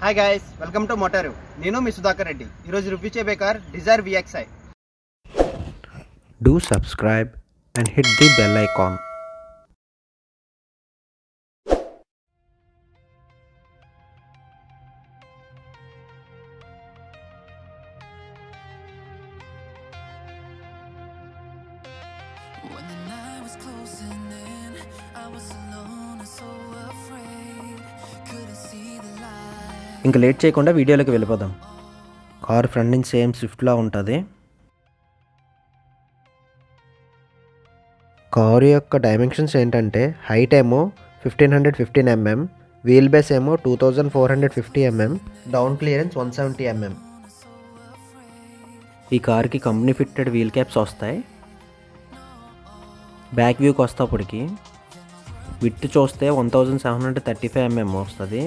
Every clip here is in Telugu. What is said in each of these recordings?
హాయ్ గైస్, వెల్కమ్ టు మోటారు. నేను మీ సుధాకర్ రెడ్డి. ఈరోజు రివ్యూ చేయబోయే car Dzire VXi. Do subscribe and hit the bell icon. When the night was closing in, I was alone and so afraid. Couldn't see the light. ఇంకా లేట్ చేయకుండా వీడియోలోకి వెళ్ళిపోదాం. కార్ ఫ్రంట్ నుంచి సేమ్ స్విఫ్ట్లా ఉంటుంది. కారు యొక్క డైమెన్షన్స్ ఏంటంటే హైట్ ఏమో 1515 mm, వీల్ బేస్ ఏమో 2450 mm, డౌన్ క్లియరెన్స్ 170 mm. ఈ కార్కి కంపెనీ ఫిట్టెడ్ వీల్ క్యాప్స్ వస్తాయి. బ్యాక్ వ్యూకి వస్తేప్పటికి విత్ చూస్తే 1735 mm వస్తుంది.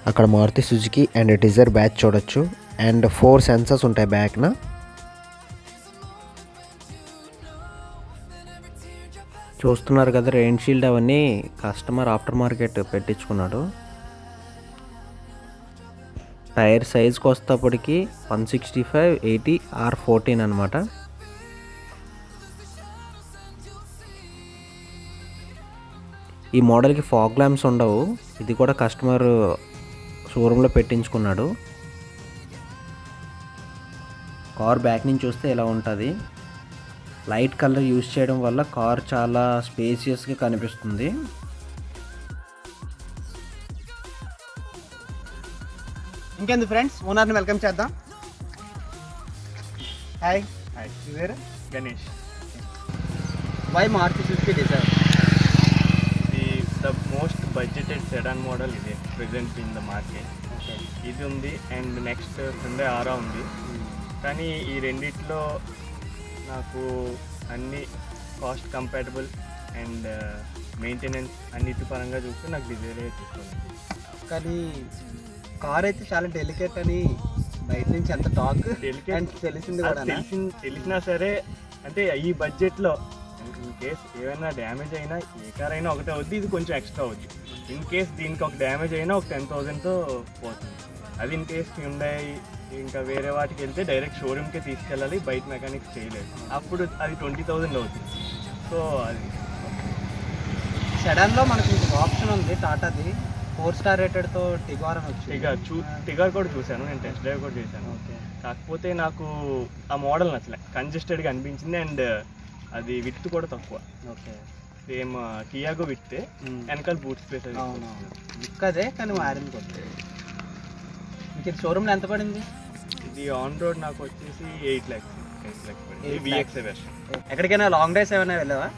అక్కడ Maruti Suzuki and Dzire badge చూడొచ్చు. అండ్ 4 సెన్సర్స్ ఉంటాయి బ్యాక్న. చూస్తున్నారు కదా, రెయిన్ షీల్డ్ అవన్నీ కస్టమర్ ఆఫ్టర్ మార్కెట్ పెట్టించుకున్నాడు. టైర్ సైజ్కి వస్తేప్పటికి 165/80 R14 అనమాట. ఈ మోడల్కి ఫాగ్ ల్యాంప్స్ ఉండవు. ఇది కూడా కస్టమర్ షోరూంలో పెట్టించుకున్నాడు. కార్ బ్యాక్ నుంచి చూస్తే ఇలా ఉంటుంది. లైట్ కలర్ యూజ్ చేయడం వల్ల కార్ చాలా స్పేసియస్గా కనిపిస్తుంది. ఇంకెందుకు ఫ్రెండ్స్, ఓనర్ని వెల్కమ్ చేద్దాం. హాయ్. హాయ్, మీ పేరు? Ganesh. Why Maruti Suzuki Dzire? The most budgeted sedan model is present in the market. Okay. ఇది ఉంది అండ్ నెక్స్ట్ Hyundai Aura ఉంది. కానీ ఈ రెండిట్లో నాకు అన్ని కాస్ట్ కంపాటబుల్ అండ్ మెయింటెనెన్స్ అన్నిటి పరంగా చూస్తే నాకు డిజైర్ తీసుకోవాలి. కానీ కార్ అయితే చాలా డెలికేట్ అని బయట నుంచి ఎంత టాక్ అండ్ తెలిసింది కూడా. తెలిసినా సరే అంటే ఈ బడ్జెట్లో ఇన్ కేస్ ఏమైనా డ్యామేజ్ అయినా ఏ కార్ అయినా ఒకటే అవుద్ది, ఇది కొంచెం ఎక్స్ట్రా అవుద్ది. ఇన్ కేస్ దీనికి ఒక డ్యామేజ్ అయినా ఒక 10,000తో పోతుంది. అది ఇన్ కేస్ Hyundai ఇంకా వేరే వాటికి వెళ్తే డైరెక్ట్ షోరూమ్కే తీసుకెళ్ళాలి, బయట మెకానిక్స్ చేయలేదు. అప్పుడు అది 20,000 అవుతుంది. సో అది సెడాన్లో మనకి ఇంకొక ఆప్షన్ ఉంది, టాటాది 4 స్టార్ రేటెడ్తో టిగార్ అని వచ్చింది. టిగార్ కూడా చూశాను, నేను టెస్ట్ డ్రైవ్ కూడా చేశాను. ఓకే. కాకపోతే నాకు ఆ మోడల్ నచ్చలే, కంజెస్టెడ్గా అనిపించింది అండ్ అది విత్ కూడా తక్కువ. ఓకే. సేమ్ కియాగో విత్తే వెనకాల బూట్ స్పేస్ అది. లుక్ అదే కానీ మారింది కొద్ది. మీకు ఇది షోరూమ్లో ఎంత పడింది? ఇది ఆన్ రోడ్ నాకు వచ్చేసి 8 lakhs పడింది. VXi version. ఎక్కడికైనా లాంగ్ డ్రైవ్స్ ఏమైనా వెళ్ళావా?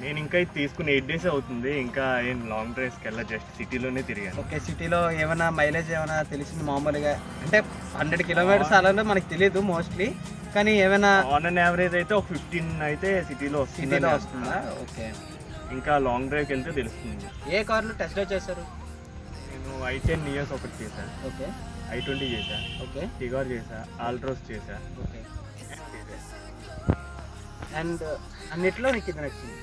నేను ఇంకా ఇది తీసుకుని 8 days అవుతుంది. ఇంకా ఏం లాంగ్ డ్రైవ్స్కి వెళ్ళా, జస్ట్ సిటీలోనే తిరిగాను. ఓకే. సిటీలో ఏమైనా మైలేజ్ ఏమైనా తెలిసింది మామూలుగా? అంటే 100 kilometers అలా మనకు తెలియదు మోస్ట్లీ, కానీ ఏమైనా ఆన్ అండ్ యావరేజ్ అయితే ఒక 15 అయితే సిటీలో వస్తుందా? ఓకే. ఇంకా లాంగ్ డ్రైవ్కి వెళ్తే తెలుస్తుంది. ఏ కార్లు టెస్ట్ డ్రైవ్ చేశారు? నేను i10 నియర్స్ ఒకటి చేశాను, ఓకే. i20 చేశా, ఓకే. టిగార్ చేశా, ఆల్ట్రోస్ చేశా. ఓకే. అండ్ అన్నిట్లో నీకు ఇది నచ్చింది?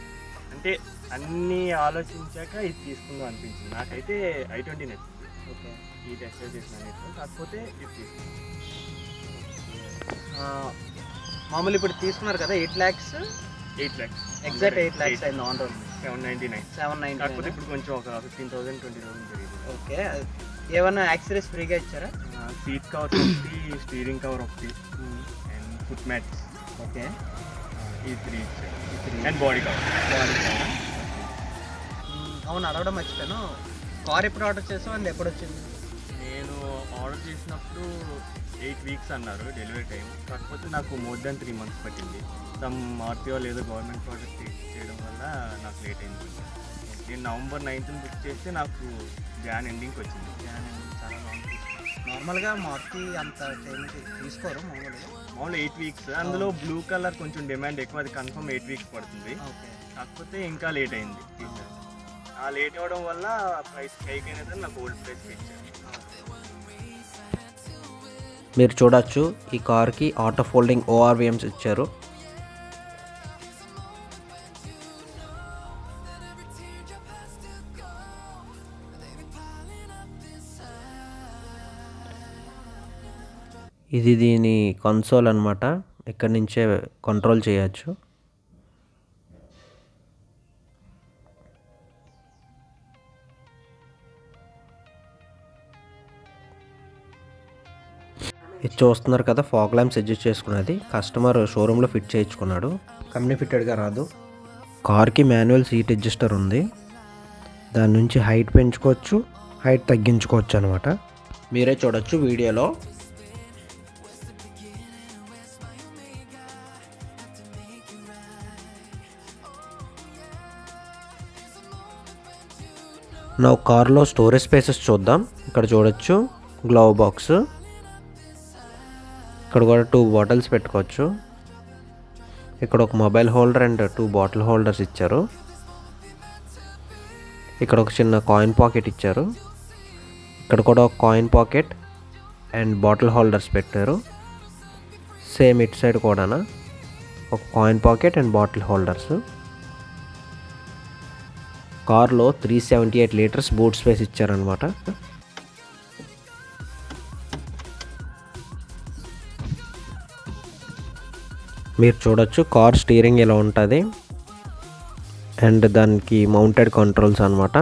అంటే అన్నీ ఆలోచించాక ఇది తీసుకుందాం అనిపించింది. నాకైతే i20 నచ్చింది. ఓకే. ఈ టెస్ట్ డ్రైవ్ చేసిన అన్నిట్లో, కాకపోతే ఇది తీసుకుంది. మామూలు ఇప్పుడు తీసుకున్నారు కదా 8 lakhs, 8 lakhs ఎగ్జాక్ట్ 8 lakhs అయింది ఆన్ రోడ్. 799. 790. కాకపోతే ఇప్పుడు కొంచెం ఒక 15,000 20,000 పెరిగింది. ఓకే. ఏమన్నా యాక్సరీస్ ఫ్రీగా ఇచ్చారా? సీట్ కవర్ ఒకటి, స్టీరింగ్ కవర్ ఒకటి అండ్ ఫుట్ మ్యాట్స్. ఓకే. ఈ 3 ఇచ్చారు అండ్ బాడీ కవర్. అవును, అడగడం మర్చిపోయాను. కార్ ఎప్పుడు ఆర్డర్ చేసావు అండ్ ఎప్పుడు వచ్చింది? నేను ఆర్డర్ చేసినప్పుడు 8 weeks అన్నారు డెలివరీ టైం. కాకపోతే నాకు మోర్ దాన్ 3 months పట్టింది. సమ్ ఆర్టీఓ లేదా గవర్నమెంట్ ప్రాజెక్ట్ చేయడం వల్ల నాకు లేట్ అయింది. నేను November 9th బుక్ చేస్తే నాకు జాన్ ఎండింగ్కి వచ్చింది. జాన్ ఎండింగ్ చాలా లాంగ్. నార్మల్గా మారుతి అంత టైం తీసుకోరు మామూలు 8 weeks. అందులో బ్లూ కలర్ కొంచెం డిమాండ్ ఎక్కువ, అది కన్ఫర్మ్ 8 weeks పడుతుంది. ఓకే. కాకపోతే ఇంకా లేట్ అయింది. ఆ లేట్ అవ్వడం వల్ల ప్రైస్ హైక్ అయినది, నాకు ఓల్డ్ ప్రైస్ ఇచ్చారు. మీరు చూడొచ్చు, ఈ కార్కి ఆటో ఫోల్డింగ్ ORVMs ఇచ్చారు. ఇది దీని కన్సోల్ అనమాట. ఇక్కడి నుంచే కంట్రోల్ చేయొచ్చు. ఇది చూస్తున్నారు కదా, ఫాగ్ ల్యాంప్స్ అడ్జస్ట్ చేసుకున్నది. కస్టమర్ షోరూంలో ఫిట్ చేయించుకున్నాడు, కంపెనీ ఫిట్టెడ్గా రాదు. కార్కి మాన్యువల్ సీట్ అడ్జస్టర్ ఉంది. దాని నుంచి హైట్ పెంచుకోవచ్చు, హైట్ తగ్గించుకోవచ్చు అనమాట. మీరే చూడొచ్చు వీడియోలో. నా కార్లో స్టోరేజ్ స్పేసెస్ చూద్దాం. ఇక్కడ చూడొచ్చు గ్లవ్ బాక్స్, ఇక్కడ కూడా 2 బాటిల్స్ పెట్టుకోవచ్చు. ఇక్కడ ఒక mobile holder and 2 bottle holders ఇచ్చారు. ఇక్కడ ఒక చిన్న కాయిన్ పాకెట్ ఇచ్చారు. ఇక్కడ కూడా ఒక coin pocket and bottle holders పెట్టారు. సేమ్ ఇటు సైడ్ కూడా ఒక coin pocket and bottle holders. కార్లో 378 లీటర్స్ బూట్ స్పేస్ ఇచ్చారనమాట. మీరు చూడొచ్చు కార్ స్టీరింగ్ ఇలా ఉంటుంది అండ్ దానికి మౌంటెడ్ కంట్రోల్స్ అనమాట.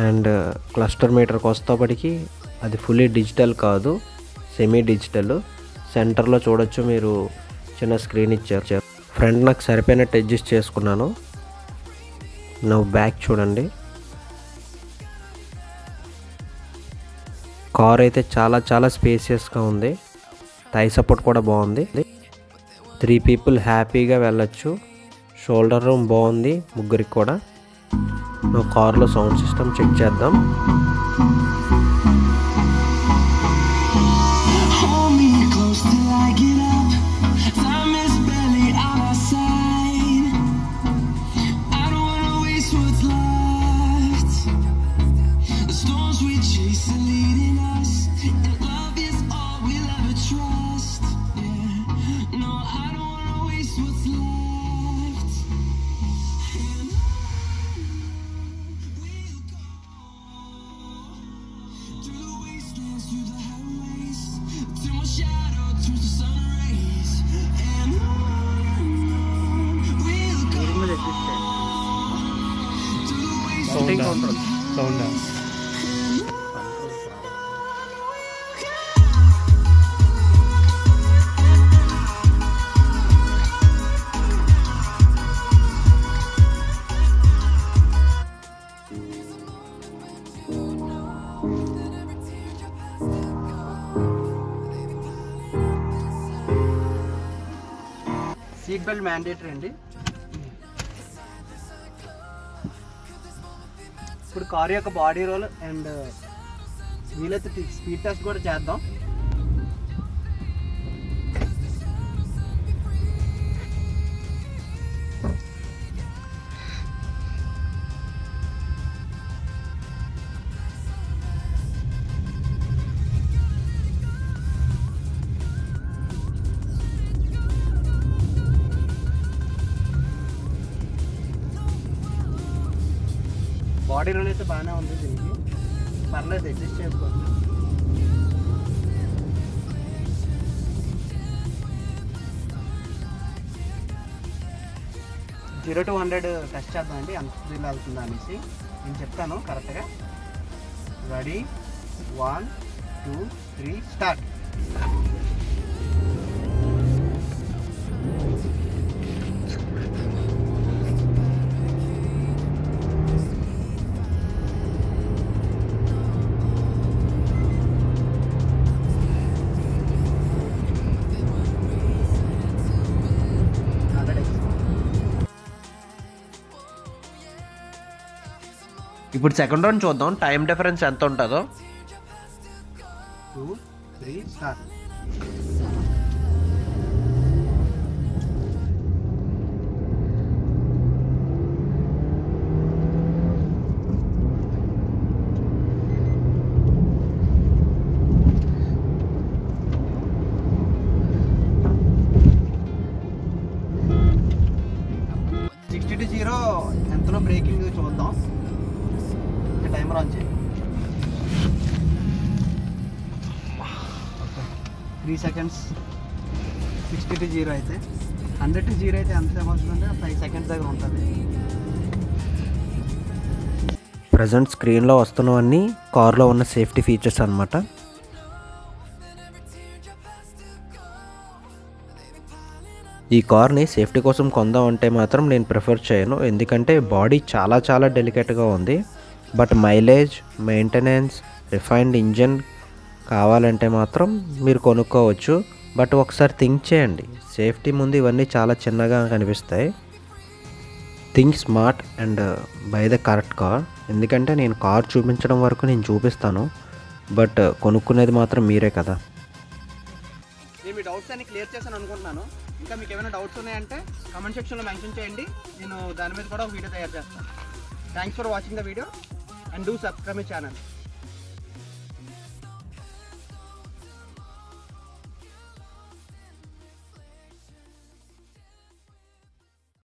అండ్ క్లస్టర్ మీటర్కి వస్తేపటికి అది ఫుల్లీ డిజిటల్ కాదు, సెమీ డిజిటల్. సెంటర్లో చూడొచ్చు మీరు చిన్న స్క్రీన్ ఇచ్చారు. ఫ్రంట్ నాకు సరిపోయినట్టు అడ్జస్ట్ చేసుకున్నాను. నా బ్యాక్ చూడండి. కార్ అయితే చాలా చాలా స్పేసియస్గా ఉంది. థై సపోర్ట్ కూడా బాగుంది. 3 పీపుల్ హ్యాపీగా వెళ్ళొచ్చు. షోల్డర్ రూమ్ బాగుంది ముగ్గురికి కూడా. నా కార్లో సౌండ్ సిస్టమ్ చెక్ చేద్దాం. సౌండ్ సీట్ బెల్ట్ మ్యాండేటరీ అండి. ఇప్పుడు కార్ యొక్క బాడీ రోల్ అండ్ వీలైతే స్పీడ్ టెస్ట్ కూడా చేద్దాం. బాడీ రోల్ అయితే బాగానే ఉంది, దీనికి పర్లేదు, అడ్జస్ట్ చేసుకోవచ్చు. జీరో టు 100 టెస్ట్ చేద్దామండి, ఎంత స్పీడ్ అవుతుందా అనేసి. నేను చెప్తాను కరెక్ట్గా. Ready, 1 2 3 start. ఇప్పుడు సెకండ్ రౌండ్ చూద్దాం, టైం డిఫరెన్స్ ఎంత ఉంటుందో. 2 3 స్టార్ట్. ఎంతలో బ్రేకింగ్ చూద్దాం. టైమర్ ఆన్ చేయి. 3 seconds. 60 to 0 అయితే 100 to 0 అయితే ఎంత వస్తుందంటే 5 seconds దగ్గర ఉంటుంది. ప్రజెంట్ స్క్రీన్లో వస్తున్నవన్నీ కార్లో ఉన్న సేఫ్టీ ఫీచర్స్ అన్నమాట. ఈ కార్ని సేఫ్టీ కోసం కొందాం అంటే మాత్రం నేను ప్రిఫర్ చేయను, ఎందుకంటే బాడీ చాలా చాలా డెలికేట్గా ఉంది. But mileage, maintenance, refined engine కావాలంటే మాత్రం మీరు కొనుక్కోవచ్చు. బట్ ఒకసారి థింక్ చేయండి, సేఫ్టీ ముందు ఇవన్నీ చాలా చిన్నగా కనిపిస్తాయి. Think smart and by the correct car. ఎందుకంటే నేను కార్ చూపించడం వరకు నేను చూపిస్తాను, బట్ కొనుక్కునేది మాత్రం మీరే కదా. నేను మీ డౌట్స్ అన్ని క్లియర్ చేశాను అనుకుంటున్నాను. ఇంకా మీకు ఏమైనా డౌట్స్ ఉన్నాయంటే కామెంట్ సెక్షన్లో మెన్షన్ చేయండి, నేను దాని మీద కూడా ఒక వీడియో తయారు చేస్తాను. Thanks for watching the video and do subscribe my channel.